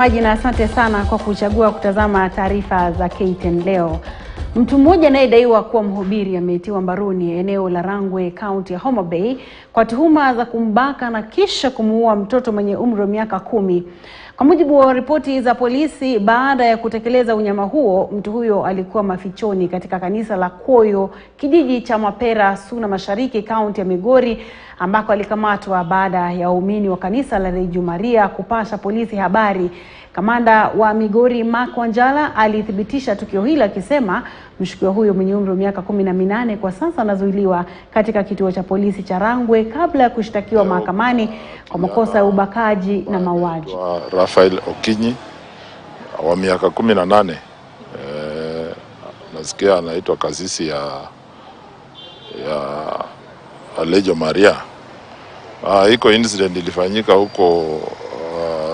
Na asante sana kwa kuchagua kutazama taarifa za KTN leo. Mtu mmoja anayedaiwa kuwa mhubiri ametiwa mbaroni eneo la Rangwe, kaunti ya Homa Bay kwa tuhuma za kumbaka na kisha kumuua mtoto mwenye umri wa miaka 10. Kwa mujibu wa ripoti za polisi, baada ya kutekeleza unyama huo, mtu huyo alikuwa mafichoni katika kanisa la Koyo, kijiji cha Mapera, Suna Mashariki, kaunti ya Migori, ambako alikamatwa baada ya waumini wa kanisa la Reju Maria kupasha polisi habari. Kamanda wa Migori Wanjala alithibitisha tukio hilo akisema mshukiwa huyo mwenye umri wa miaka 18 kwa sasa anazuiliwa katika kituo cha polisi cha Rangwe kabla ya kushtakiwa mahakamani kwa makosa ya ubakaji na mauaji. Rafael Okinyi wa miaka 18, nasikia anaitwa kasisi ya Reju Maria. Iko incident ilifanyika huko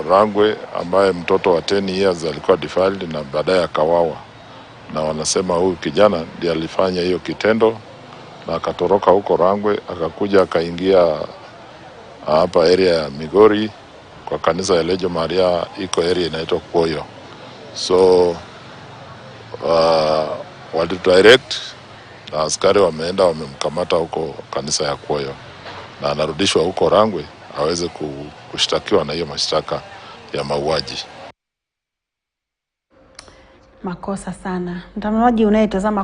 Rangwe ambaye mtoto wa 10 years alikuwa defiled na baadaye akawawa, na wanasema huyu kijana ndiye alifanya hiyo kitendo na akatoroka huko Rangwe akakuja akaingia hapa area ya Migori kwa kanisa ya Reju Maria, iko area inaitwa Koyo. So wali direct na askari wameenda wamemkamata huko kanisa ya Koyo na anarudishwa huko Rangwe aweze kushtakiwa na hiyo mashtaka ya mauaji. Makosa sana. Mtazamaji unayetazama